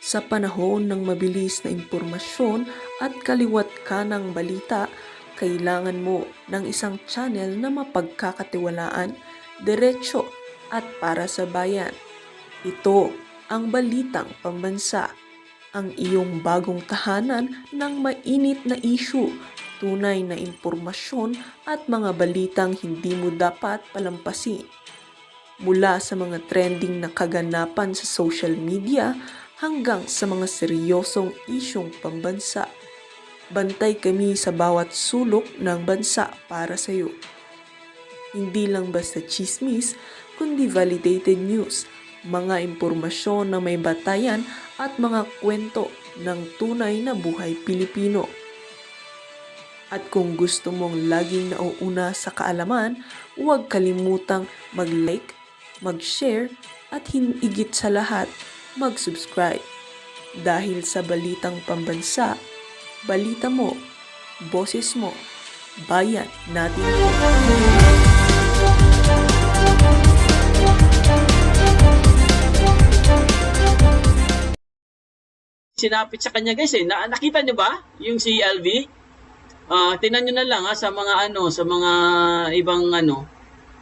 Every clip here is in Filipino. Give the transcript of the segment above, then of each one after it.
Sa panahon ng mabilis na impormasyon at kaliwat kanang balita, kailangan mo ng isang channel na mapagkakatiwalaan, diretsyo at para sa bayan. Ito ang Balitang Pambansa, ang iyong bagong tahanan ng mainit na issue, tunay na impormasyon at mga balitang hindi mo dapat palampasin. Mula sa mga trending na kaganapan sa social media hanggang sa mga seryosong isyong pambansa. Bantay kami sa bawat sulok ng bansa para sa iyo. Hindi lang basta chismis, kundi validated news, mga impormasyon na may batayan at mga kwento ng tunay na buhay Pilipino. At kung gusto mong laging nauuna sa kaalaman, huwag kalimutang mag-like, mag-share at higit sa lahat, mag-subscribe. Dahil sa Balitang Pambansa, balita mo, boses mo, bayan natin. Sinapit sa kanya guys nakita nyo ba yung si LV? Tingnan nyo na lang sa mga sa mga ibang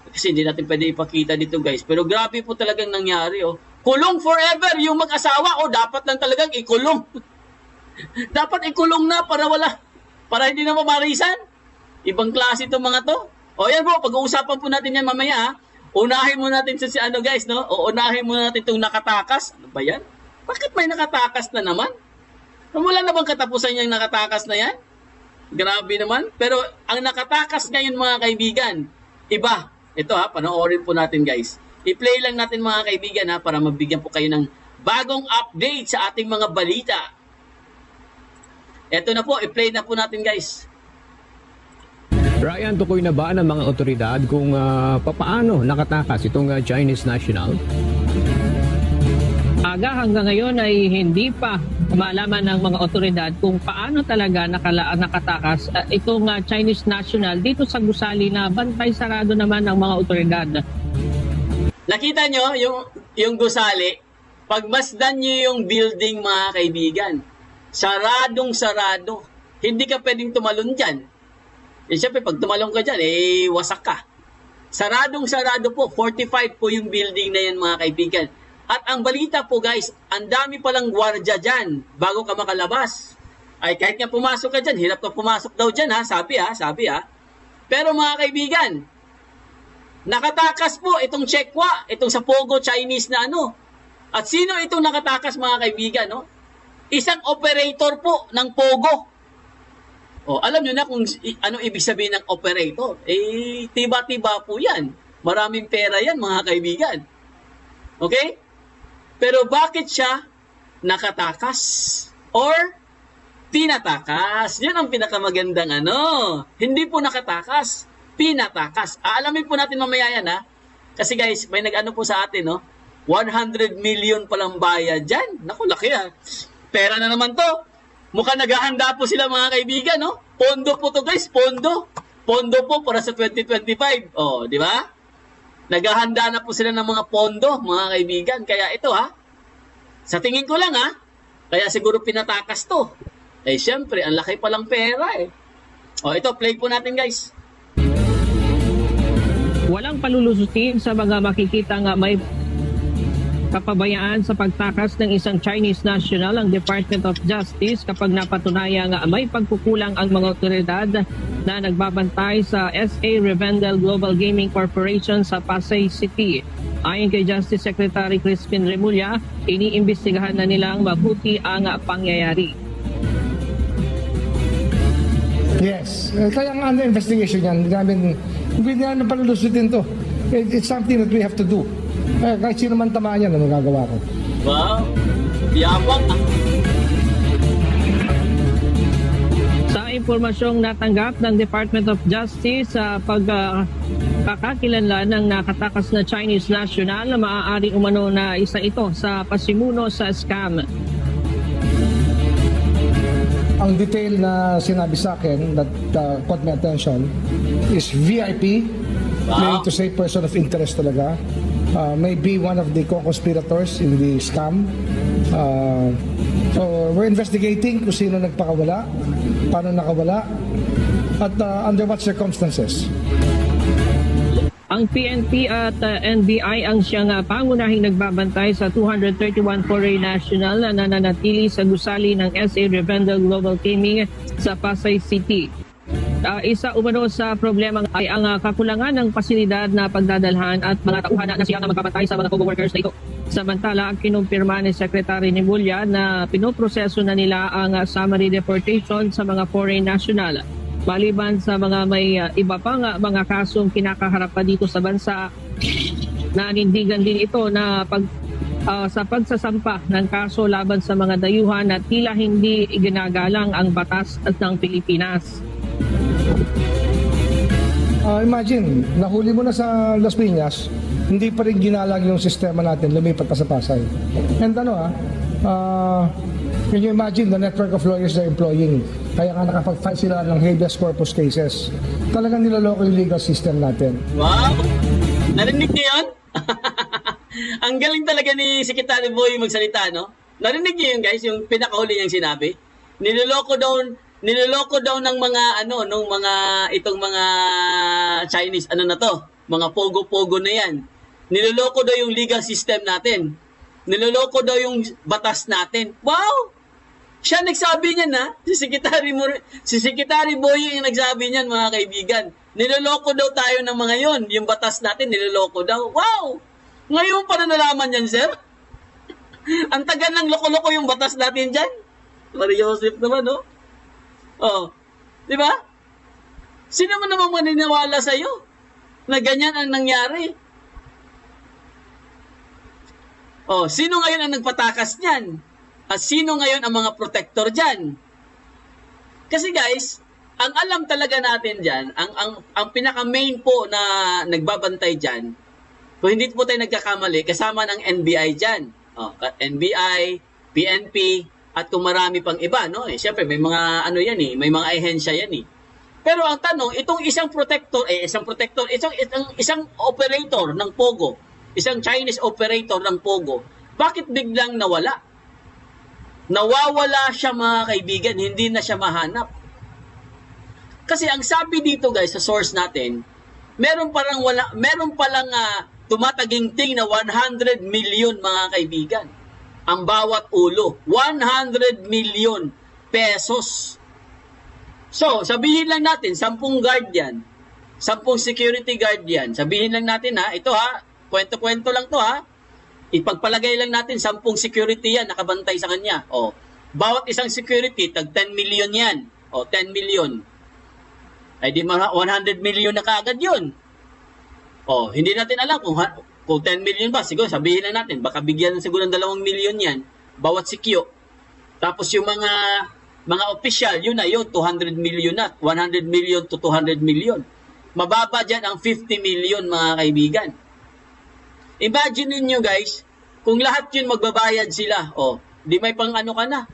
kasi hindi natin pwede ipakita dito guys, pero grabe po talagang nangyari kulong forever yung mag-asawa dapat lang talagang ikulong. Dapat ikulong na para hindi na mamarisan. Ibang klase itong mga to. Yan po, pag-uusapan po natin yan mamaya Unahin mo natin si guys, no? Unahin mo natin itong nakatakas. Ano ba yan? Bakit may nakatakas na naman? Wala na bang katapusan yung nakatakas na yan? Grabe naman. Pero ang nakatakas ngayon mga kaibigan, iba. Ito panoorin po natin guys. I-play lang natin mga kaibigan para mabigyan po kayo ng bagong update sa ating mga balita. Ito na po, i-play na po natin guys. Ryan, tukoy na ba ng mga otoridad kung papaano nakatakas itong Chinese national? Aga hanggang ngayon ay hindi pa malaman ng mga otoridad kung paano talaga nakatakas itong Chinese national dito sa gusali na bantay sarado naman ng mga otoridad. Nakita nyo yung gusali? Pagmasdan nyo yung building mga kaibigan, saradong sarado. Hindi ka pwedeng tumalon dyan. Siyempre pag tumalon ka dyan, wasak ka. Saradong sarado po, 45 po yung building na yan mga kaibigan. At ang balita po guys, ang dami palang gwardiya dyan bago ka makalabas. Ay kahit nga pumasok ka dyan, hirap ka pumasok daw dyan sabi. Pero mga kaibigan, nakatakas po itong Chekwa, itong sa Pogo Chinese na At sino itong nakatakas mga kaibigan, Isang operator po ng Pogo. Alam nyo na kung ano ibig sabihin ng operator. Tiba-tiba po yan. Maraming pera yan mga kaibigan. Okay? Pero bakit siya nakatakas or tinatakas? Yun ang pinakamagandang Hindi po nakatakas, pinatakas. Alamin po natin mamaya yan Kasi guys, may nag po sa atin 100 million palang bayad dyan. Naku, laki Pera na naman to. Mukhang naghahanda po sila mga kaibigan Pondo po to guys, pondo. Pondo po para sa 2025. Di ba? Naghahanda na po sila ng mga pondo, mga kaibigan. Kaya ito sa tingin ko lang kaya siguro pinatakas to. Siyempre, ang laki palang pera ito, play po natin guys. Walang palulusutin sa mga makikita may kapabayaan sa pagtakas ng isang Chinese national ang Department of Justice kapag napatunayan may pagkukulang ang mga otoridad na nagbabantay sa SA Revendel Global Gaming Corporation sa Pasay City. Ayon kay Justice Secretary Crispin Remulla, iniimbestigahan na nilang mabuti ang pangyayari. Yes. Kaya nga investigation yan. Hindi namin palulusutin to. It's something that we have to do. Kahit sino man tamaan yan, magagawa ko. Wow! Yabang Sa impormasyong natanggap ng Department of Justice sa pagkakakilanlan ng nakatakas na Chinese national na maaaring umano na isa ito sa pasimuno sa scam. Ang detail na sinabi sa akin that caught my attention is VIP, meaning to say person of interest talaga. may be one of the co-conspirators in the scam. So we're investigating kung sino nagpakawala, paano nakawala, at under what circumstances. Ang PNP at NBI ang siyang pangunahing nagbabantay sa 231 foreign national na nananatili sa gusali ng SA Revendell Global Gaming sa Pasay City. Isa umano sa problema ay ang kakulangan ng pasilidad na pagdadalhan at mga tauhan na siyang magbabantay sa mga Pogo workers na ito. Samantala, ang kinumpirma ni Secretary Nibulia na pinoproseso na nila ang summary deportation sa mga foreign national. Maliban sa mga may iba pang mga kasong kinakaharap pa dito sa bansa, nanindigan din ito na sa pagsasampa ng kaso laban sa mga dayuhan na tila hindi iginagalang ang batas ng Pilipinas. Imagine, nahuli mo na sa Las Piñas, hindi pa rin ginalang yung sistema natin, lumipat pa sa Pasay. And can you imagine the network of lawyers they're employing? Kaya nga nakapag-file sila ng habeas corpus cases. Talagang niloloko yung legal system natin. Wow! Narinig niyo yun? Ang galing talaga ni Secretary Boy magsalita, no? Narinig niyo yun, guys, yung pinakahuli niyang sinabi? Niloloko daw ng mga itong mga Chinese mga pogo-pogo na yan. Niloloko daw yung legal system natin. Niloloko daw yung batas natin. Wow! Siya nagsabi niyan, ha? Si Secretary Boy yung nagsabi niyan, mga kaibigan. Niloloko daw tayo ng mga yon, yung batas natin niloloko daw. Wow! Ngayon pa na nalaman yan, sir? Ang tagal ng loko-loko yung batas natin dyan. Maria Joseph naman, no? Oh, di ba? Sino man naman maniniwala sa'yo na ganyan ang nangyari? Oh, sino ngayon ang nagpatakas niyan? At sino ngayon ang mga protector diyan? Kasi guys, ang alam talaga natin diyan, ang pinaka main po na nagbabantay diyan, kung hindi po tayo nagkakamali, kasama ng NBI diyan. Oh, NBI, PNP, at kung marami pang iba, no? Siyempre may mga may mga ahensya yan eh. Pero ang tanong, itong isang operator ng Pogo, isang Chinese operator ng Pogo, bakit biglang nawala? Nawawala siya, mga kaibigan, hindi na siya mahanap. Kasi ang sabi dito, guys, sa source natin, meron palang tumataginting na 100 million, mga kaibigan. Ang bawat ulo, 100 million pesos. So, sabihin lang natin, 10 guard yan, 10 security guard yan. Sabihin lang natin, ito kwento-kwento lang to, ipagpalagay lang natin 10 security yan nakabantay sa kanya. O, bawat isang security tag 10 million yan. O, 10 million. Ay di 100 million na kaagad yun. O, hindi natin alam kung 10 million ba. Siguro sabihin lang natin, baka bigyan siguro ng 2 million yan bawat sikyo. Tapos yung mga official, yun 200 million na. 100 million to 200 million. Mababa dyan ang 50 million, mga kaibigan. Imagine niyo guys, kung lahat yun magbabayad sila, di may pang ka na.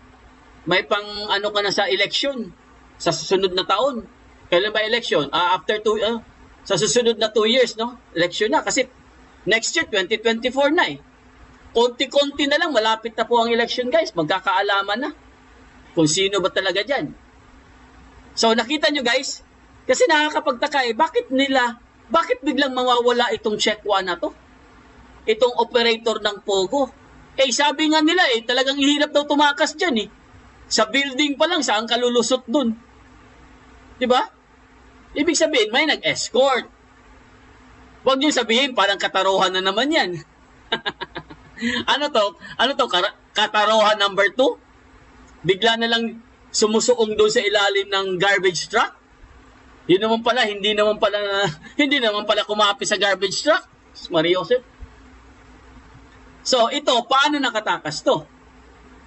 May pang ka na sa election sa susunod na taon. Kailan ba election? Sa susunod na 2 years, no? Election na kasi next year 2024 na eh. Konti-konti na lang malapit na po ang election, guys. Magkakaalaman na kung sino ba talaga diyan. So nakita nyo guys, kasi nakakapagtaka bakit biglang mawawala itong Check One na to? Itong operator ng Pogo. Sabi nga nila talagang hirap daw tumakas dyan Sa building pa lang, saan ka lulusot dun? Diba? Ibig sabihin, may nag-escort. Huwag niyo sabihin, parang kataruhan na naman yan. Ano to? Kataruhan number 2? Bigla na lang sumusuong doon sa ilalim ng garbage truck? Yun naman pala, hindi naman pala kumapi sa garbage truck. Maria Joseph. So, ito, paano nakatakas to?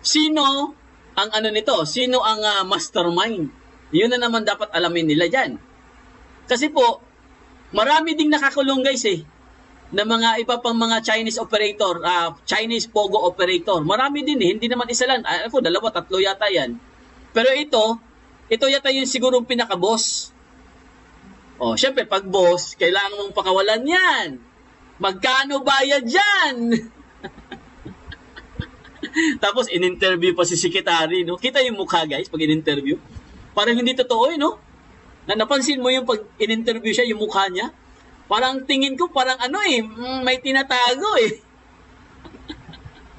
Sino ang nito? Sino ang mastermind? Yun na naman dapat alamin nila dyan. Kasi po, marami ding nakakulong guys na mga iba pang mga Chinese operator, Chinese Pogo operator. Marami din hindi naman isa lang. 2, 3 yata yan. Pero ito yata yung siguro pinaka-boss. Syempre, pag boss, kailangan mong pakawalan yan. Magkano bayad dyan? Tapos in-interview pa si secretary, no? Kita yung mukha, guys, pag in-interview. Parang hindi totoo, no? Napansin mo yung pag in-interview siya, yung mukha niya? Parang tingin ko, parang may tinatago eh.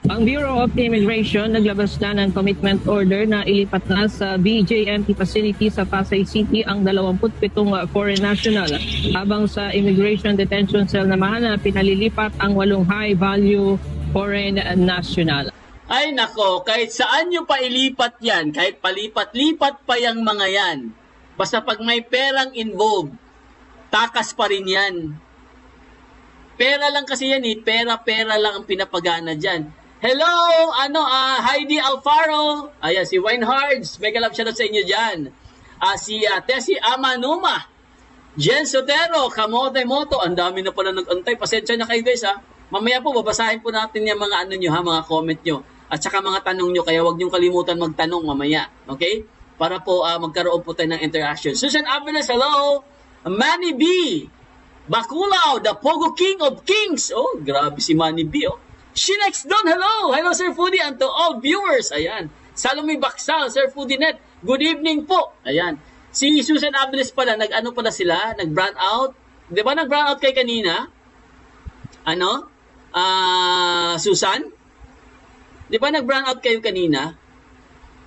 Ang Bureau of Immigration naglabas na ng commitment order na ilipat na sa BJMP facility sa Pasay City ang 27 foreign national, habang sa Immigration Detention Cell naman pinalilipat ang 8 high-value foreign national. Ay nako, kahit saan nyo pa ilipat yan, kahit palipat-lipat pa yung mga yan, basta pag may perang involved, takas pa rin yan. Pera lang kasi yan eh, pera-pera lang ang pinapagana dyan. Hello, Heidi Alfaro, ayan, si Winehards, mega love shoutout sa inyo dyan. Si Tessie Amanuma, Jen Sotero, Kamote Moto, ang dami na pala nag-antay, pasensya na kayo guys ha. Mamaya po, babasahin po natin yung mga mga comment nyo, at saka mga tanong nyo, kaya huwag nyo kalimutan magtanong mamaya, okay? Para po magkaroon po tayo ng interaction. Susan Avenes, hello! Manny B, Bakulao, the Pogo King of Kings. Oh, grabe si Manny B, oh. Shinex Don, hello! Hello, Sir Foodie, and to all viewers. Ayan. Salome Baksal, Sir Foodie Net, good evening po. Ayan. Si Susan Abilis pala, nag-ano pala sila? Nag-brand out. Di ba nag-brand out kay kanina? Susan? Di ba nag-brand out kayo kanina?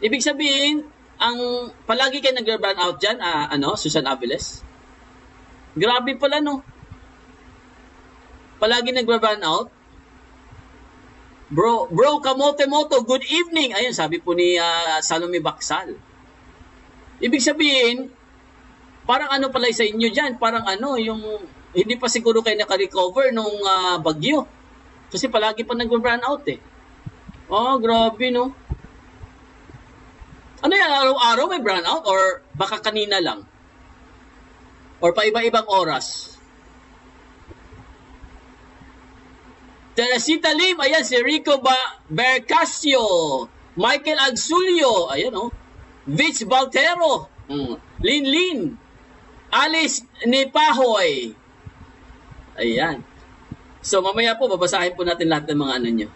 Ibig sabihin, palagi kayo nag-brand out dyan, Susan Abilis? Grabe pala, no? Palagi nag-brand out? Bro, Kamote Moto, good evening. Ayun, sabi po ni Salome Baksal. Ibig sabihin, parang pala sa inyo dyan, parang yung hindi pa siguro kayo naka-recover nung bagyo. Kasi palagi pa nag-run out eh. Oh, grabe no. Ano yan, araw-araw may brand out or baka kanina lang? Or pa iba-ibang oras? Teresita Lim, ayan, si Rico Bercasio, Michael Agsulio, ayan Vitz Baltero, Linlin, Alice Nipahoy, ayan. So mamaya po, babasahin po natin lahat ng mga nyo.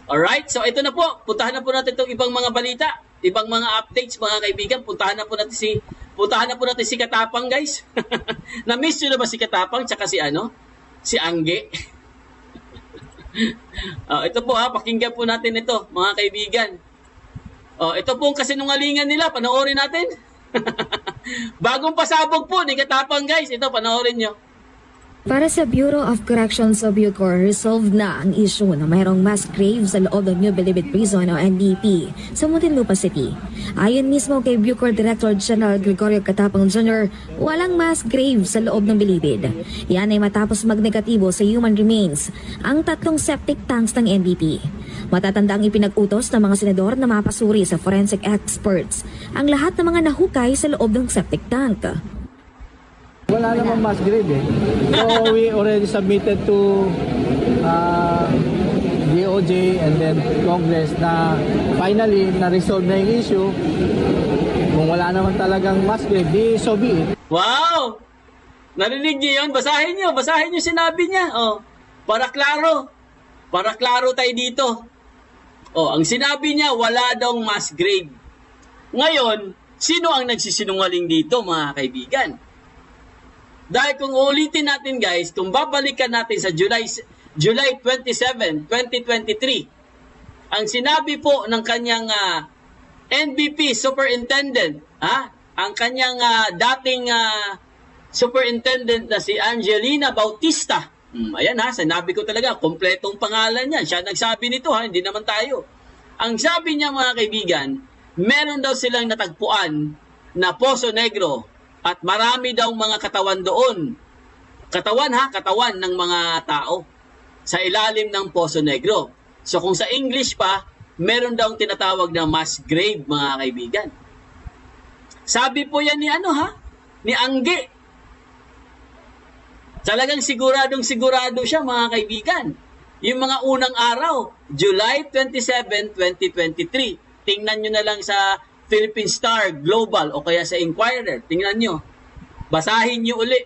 Alright, so ito na po, puntahan na po natin itong ibang mga balita, ibang mga updates mga kaibigan, puntahan na po natin si Katapang guys. Na-miss nyo na ba si Katapang, tsaka si Angge? Ito po pakinggan po natin ito mga kaibigan. Ito po ang kasinungalingan nila, panoorin natin. Bagong pasabog po ni Katapang guys, ito panoorin nyo. Para sa Bureau of Corrections of Bucor, resolved na ang issue na mayroong mass grave sa loob ng New Bilibid Prison o NBP sa Muntinlupa City. Ayon mismo kay Bucor Director General Gregorio Katapang Jr., walang mass grave sa loob ng Bilibid. Yan ay matapos magnegatibo sa human remains ang 3 septic tanks ng NBP. Matatanda ang ipinag-utos ng mga senador na mapasuri sa forensic experts ang lahat ng mga nahukay sa loob ng septic tank. Wala namang mass grave eh. So we already submitted to DOJ and then Congress na finally na-resolve na yung issue. Kung wala naman talagang mass grave, di so be it. Wow! Narinig niyo yun? Basahin niyo sinabi niya. Para klaro tayo dito. Ang sinabi niya, wala daw mass grave. Ngayon, sino ang nagsisinungaling dito mga kaibigan? Dahil kung ulitin natin guys, kung babalikan natin sa July 27, 2023, ang sinabi po ng kanyang NBP Superintendent, ang kanyang dating Superintendent na si Angelina Bautista. Ayan sinabi ko talaga, kompletong pangalan niya. Siya nagsabi nito hindi naman tayo. Ang sabi niya mga kaibigan, meron daw silang natagpuan na Poso Negro. At marami daw mga katawan doon. Katawan ng mga tao sa ilalim ng Poso Negro. So kung sa English pa, meron daw tinatawag na mass grave mga kaibigan. Sabi po yan ni Angge. Talagang sigurado siya mga kaibigan. Yung mga unang araw, July 27, 2023. Tingnan nyo na lang sa Philippine Star Global o kaya sa Inquirer. Tingnan nyo. Basahin nyo uli.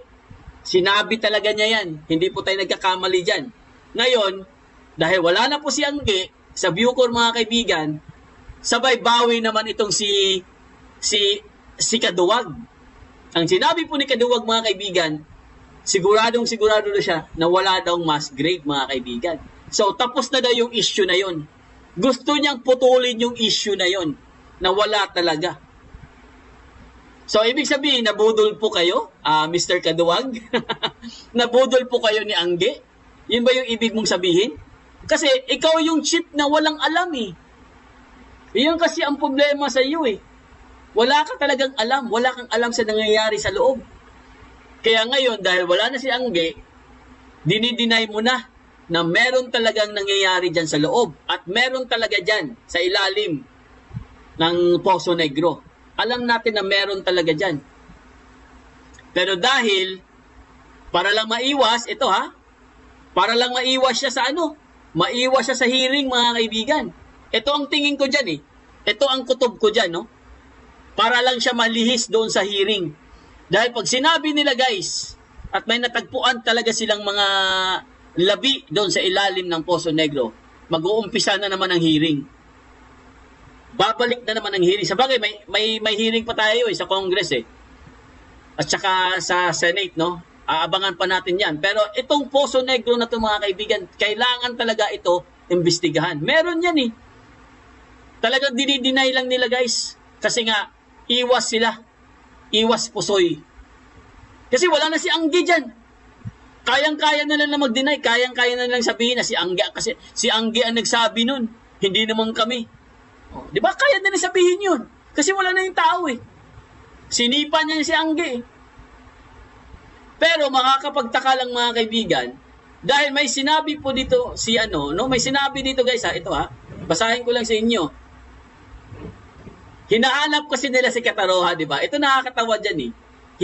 Sinabi talaga niya yan. Hindi po tayo nagkakamali dyan. Ngayon, dahil wala na po si Angge sa Bucor mga kaibigan, sabay bawi naman itong si Kaduwag. Ang sinabi po ni Kaduwag mga kaibigan, sigurado na siya na wala daw mass grave mga kaibigan. So tapos na daw yung issue na yon. Gusto niyang putulin yung issue na yon na wala talaga. So, ibig sabihin, nabudol po kayo, Mr. Kaduwag? Nabudol po kayo ni Angge? Yun ba yung ibig mong sabihin? Kasi ikaw yung chief na walang alam eh. Yun kasi ang problema sa iyo eh. Wala ka talagang alam. Wala kang alam sa nangyayari sa loob. Kaya ngayon, dahil wala na si Angge, dinideny mo na meron talagang nangyayari dyan sa loob. At meron talaga dyan sa ilalim ng Poso Negro. Alam natin na meron talaga dyan. Pero dahil, para lang maiwas, ito ha, para lang maiwas siya sa maiwas siya sa hearing mga kaibigan. Ito ang tingin ko dyan eh. Ito ang kutob ko dyan, no? Para lang siya malihis doon sa hearing. Dahil pag sinabi nila guys, at may natagpuan talaga silang mga labi doon sa ilalim ng Poso Negro, mag-uumpisa na naman ang hearing. Babalik na naman ang hearing. Sabagay, may hearing pa tayo sa Congress eh. At saka sa Senate, no? Aabangan pa natin yan. Pero itong Poso Negro na ito mga kaibigan, kailangan talaga ito imbestigahan. Meron yan eh. Talagang dinideny lang nila guys. Kasi nga, iwas sila. Iwas pusoy. Kasi wala na si Angge dyan. Kayang-kaya na lang na mag-deny. Kayang-kaya na lang sabihin na si Angge. Kasi si Angge ang nagsabi nun. Hindi naman kami. Oh, di ba? Kaya na sabihin yun. Kasi wala na yung tao eh. Sinipa niya si Angge eh. Pero makakapagtaka lang mga kaibigan, dahil may sinabi po dito may sinabi dito guys ito basahin ko lang sa inyo. Hinahanap kasi nila si Kataroha, di ba? Ito nakakatawa dyan eh.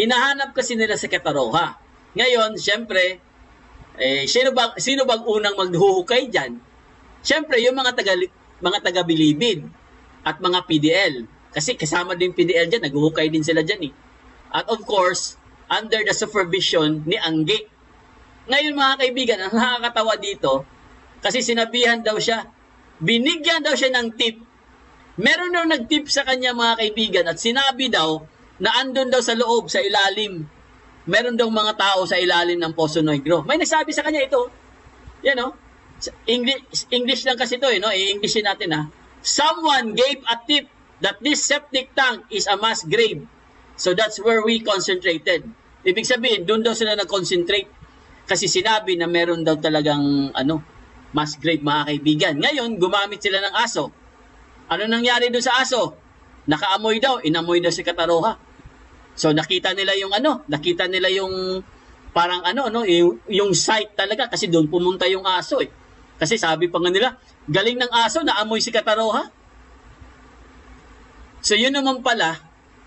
Hinahanap kasi nila si Kataroha. Ngayon, syempre, sino bang unang maghuhukay dyan? Syempre, yung mga taga-bilibid at mga PDL. Kasi kasama din PDL dyan, naghuhukay din sila dyan eh. At of course, under the supervision ni Angge. Ngayon mga kaibigan, ang nakakatawa dito, kasi sinabihan daw siya, binigyan daw siya ng tip. Meron daw nag-tip sa kanya mga kaibigan at sinabi daw na andun daw sa loob, sa ilalim. Meron daw mga tao sa ilalim ng Poso Negro. May nagsabi sa kanya ito. Yan o. English lang kasi ito no? I-Englishin natin Someone gave a tip that this septic tank is a mass grave. So that's where we concentrated. Ibig sabihin, doon daw sila nag-concentrate. Kasi sinabi na meron daw talagang mass grave mga kaibigan. Ngayon, gumamit sila ng aso. Ano nangyari doon sa aso? Nakaamoy daw, inamoy daw si Kataroha. So nakita nila yung parang yung site talaga kasi doon pumunta yung aso eh. Kasi sabi pa nga nila, galing ng aso na amoy si Kataroha. So yun naman pala,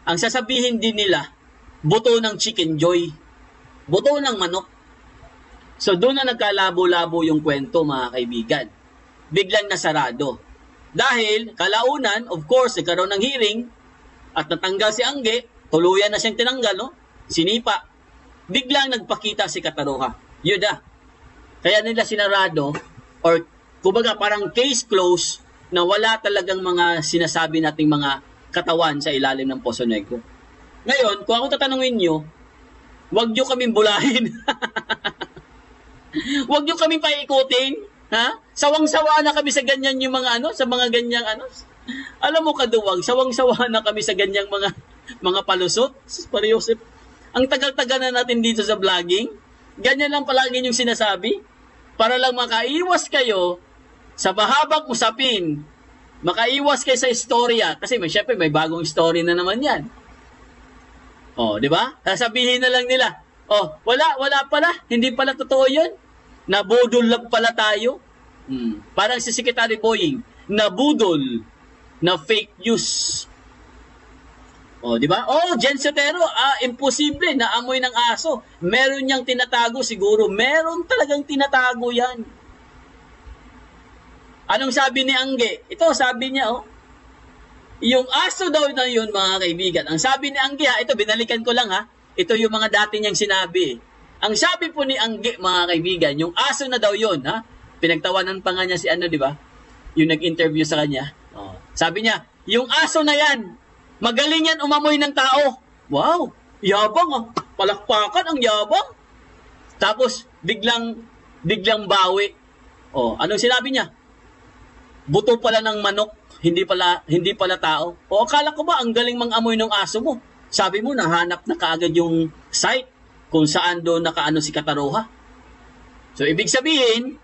ang sasabihin din nila, buto ng chicken joy. Buto ng manok. So doon na nagkalabo-labo yung kwento mga kaibigan. Biglang nasarado. Dahil kalaunan, of course, nagkaroon ng hearing at natanggal si Angge, tuluyan na siyang tinanggal, no? Sinipa. Biglang nagpakita si Kataroha. Yun Kaya nila sinarado or kumbaga parang case closed na wala talagang mga sinasabi nating mga katawan sa ilalim ng Poso Negro. Ngayon, kung ako tatanungin nyo, huwag nyo kaming bulahin. Huwag nyo kaming paikutin. Sawang-sawa na kami sa ganyan yung mga sa mga ganyang Alam mo Kaduwag, sawang-sawa na kami sa ganyang mga palusot. Parehosip. Ang tagal-tagal na natin dito sa vlogging. Ganyan lang palagi yung sinasabi. Para lang makaiwas kayo sa mahabang usapin. Makaiwas kayo sa istorya. Kasi syempre may bagong story na naman yan. Oh, di ba? Sasabihin na lang nila, wala pala. Hindi pala totoo yun. Nabudol lang pala tayo. Parang si Secretary Boying, nabudol na fake news. Oh, di ba? Jen Sotero, imposible na amoy ng aso. Meron niyang tinatago siguro. Meron talagang tinatago yan. Anong sabi ni Angge? Ito, sabi niya, yung aso daw na yun, mga kaibigan. Ang sabi ni Angge, ito, binalikan ko lang, Ito yung mga dati niyang sinabi. Ang sabi po ni Angge, mga kaibigan, yung aso na daw yun, ha? Pinagtawanan pa nga niya si ano, di ba? Yung nag-interview sa kanya. Oh. Sabi niya, yung aso na yan, magaling yan umamoy ng tao. Wow, yabang ah. Palakpakan ang yabang. Tapos, biglang bawi. Oh, anong sinabi niya? Buto pala ng manok, hindi pala tao. O akala ko ba ang galing mang-amoy ng aso mo? Sabi mo, nahanap na kaagad yung site kung saan doon nakaano si Kataroha. So, ibig sabihin,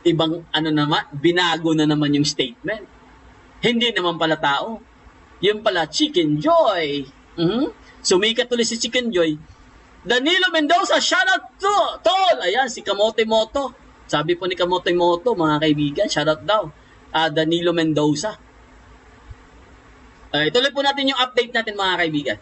ibang binago na naman yung statement. Hindi naman pala tao. Yun pala, Chicken Joy. Sumikat tuloy si Chicken Joy. Danilo Mendoza, shout out to tol. Ayan, si Kamote Moto. Sabi po ni Kamote Moto, mga kaibigan, shout out daw. Danilo Mendoza. Ituloy po natin yung update natin, mga kaibigan.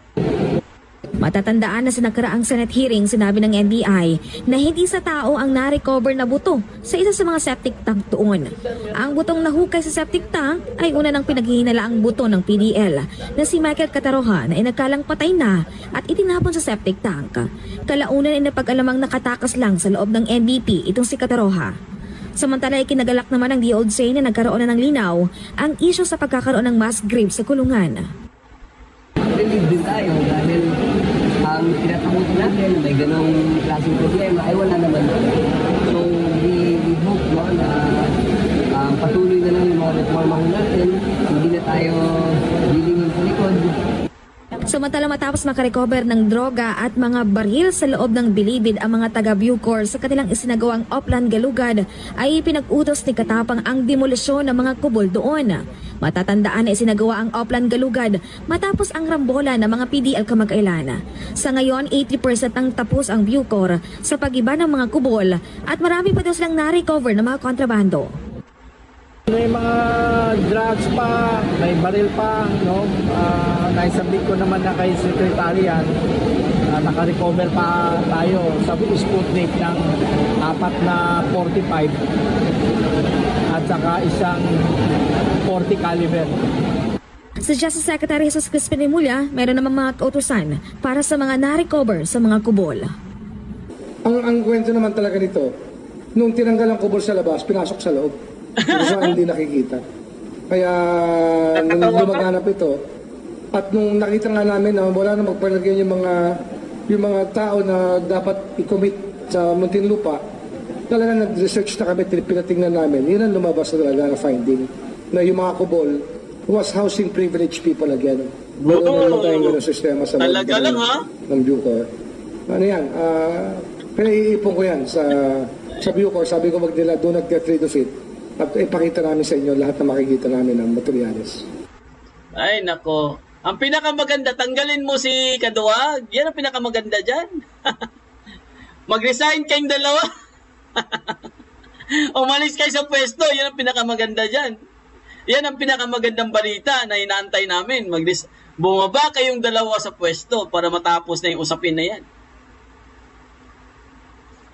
Matatandaan na sa nakaraang Senate hearing, sinabi ng NBI na hindi sa tao ang na-recover na buto sa isa sa mga septic tank doon. Ang butong nahukay sa septic tank ay una ng pinaghihinalaang buto ng PDL na si Michael Kataroha na inakalang patay na at itinapon sa septic tank. Kalaunan ay napag-alamang nakatakas lang sa loob ng NBP itong si Kataroha. Samantala, ikinagalak naman ng DOJ na nagkaroon na ng linaw ang isyu sa pagkakaroon ng mass grave sa kulungan. Relieve din tayo dahil ang tinatakutan natin may ganong klaseng problema ay wala naman. So we hope na patuloy na lang yung mga reforma natin, hindi na tayo lilingin sa likod. Samantala, matapos makarecover ng droga at mga baril sa loob ng bilibid ang mga taga-Bucor sa kanilang isinagawang Oplan Galugad, ay pinag-utos ni Katapang ang demolisyon ng mga kubol doon. Matatandaan na isinagawa ang Oplan Galugad matapos ang rambola ng mga PDL kamakailan. Sa ngayon, 80% ang tapos ang Bucor sa pag-iba ng mga kubol at marami pa daw silang na-recover ng mga kontrabando. May mga drugs pa, may baril pa, no? Naisabit ko naman na kay Secretary yan. Naka-recover pa tayo sa Sputnik ng 4 na 45 at saka isang 40 caliber. Sa Justice Secretary Jesus Crispin Remulla, meron naman mga kautusan para sa mga na-recover sa mga kubol. Ang kwento naman talaga nito, nung tinanggal ang kubol sa labas, pinasok sa loob. So, hindi nakikita. Kaya nung lumaganap ito, at nung nakita nga namin na wala na magpalagyan yung mga tao na dapat i-commit sa Muntinlupa, talaga nag-research na kami, pinatingnan namin. Yun ang lumabas na talaga na finding na yung mga kubol was housing privileged people again. Meron naman tayong ganun sistema sa Talaga lang, ha? ng Bucor. Ano yan? Pinaiipon ko yan sa Bucor. Sabi ko wag nila, do not get rid of it. At ipakita namin sa inyo lahat na makikita namin ng materyales. Ay, nako. Ang pinakamaganda, tanggalin mo si Kaduwag. Yan ang pinakamaganda dyan. Mag-resign kayong dalawa. Umalis kayo sa pwesto. Yan ang pinakamaganda dyan. Yan ang pinakamagandang balita na inaantay namin. Bumaba kayong dalawa sa pwesto para matapos na yung usapin na yan.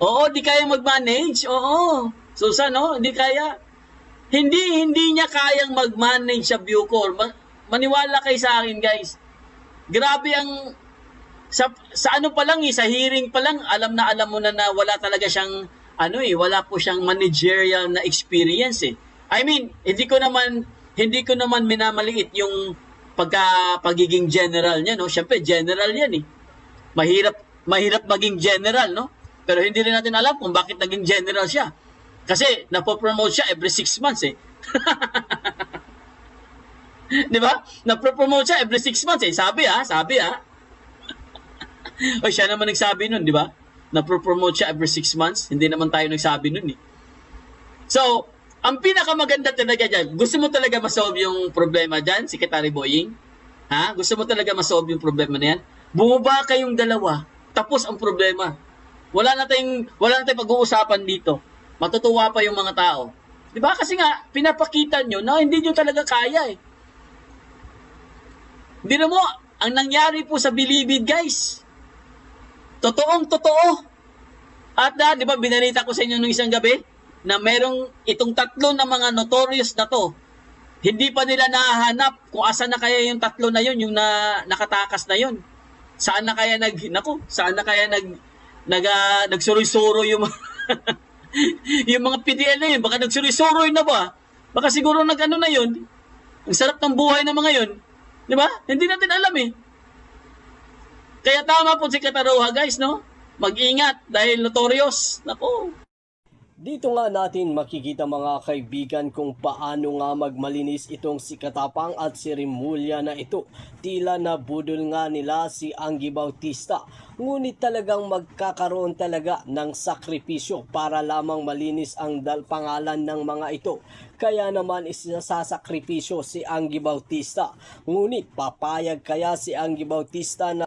Oo, di kaya mag-manage. Oo. Susan, no? Di kaya. Hindi niya kayang mag-manage sa Bucor. Maniwala kayo sa akin, guys. Grabe ang sa ano pa lang sa hearing pa lang alam mo na wala talaga siyang wala po siyang managerial na experience eh. I mean, hindi ko naman minamaliit yung pagiging general niya, no? Syempre general 'yan eh. Mahirap maging general, no? Pero hindi rin natin alam kung bakit naging general siya. Kasi napopromote siya every 6 months eh. Di ba? Napopromote siya every 6 months eh. Sabi. O siya naman nagsabi nun, di ba? Napopromote siya every 6 months. Hindi naman tayo nagsabi nun eh. So, ang pinakamaganda talaga dyan, gusto mo talaga masolve yung problema dyan, Secretary Boying? Ha? Gusto mo talaga masolve yung problema na yan? Bumaba kayong dalawa, tapos ang problema. Wala na tayong pag-uusapan dito. Matutuwa pa yung mga tao. Di ba? Kasi nga, pinapakita nyo na hindi nyo talaga kaya eh. Hindi na mo, ang nangyari po sa Bilibid, guys. Totoong-totoo. At di ba, binalita ko sa inyo nung isang gabi, na merong itong 3 na mga notorious na to, hindi pa nila nahanap kung asan na kaya yung 3 na yun, yung nakatakas na yun. Saan na kaya nagsuroy-suroy yung yung mga PDL na yun. Baka nagsuroy-suroy na ba? Baka siguro nag-ano na yun. Ang sarap ng buhay ng mga yun. Di ba? Hindi natin alam eh. Kaya tama po si Kataroha guys, no? Mag-ingat dahil notorious. Nako. Dito nga natin makikita mga kaibigan kung paano nga magmalinis itong si Katapang at si Rimulya na ito. Tila na budol nga nila si Anggi Bautista. Ngunit talagang magkakaroon talaga ng sakripisyo para lamang malinis ang pangalan ng mga ito. Kaya naman isasakripisyo si Anggi Bautista. Ngunit papayag kaya si Anggi Bautista na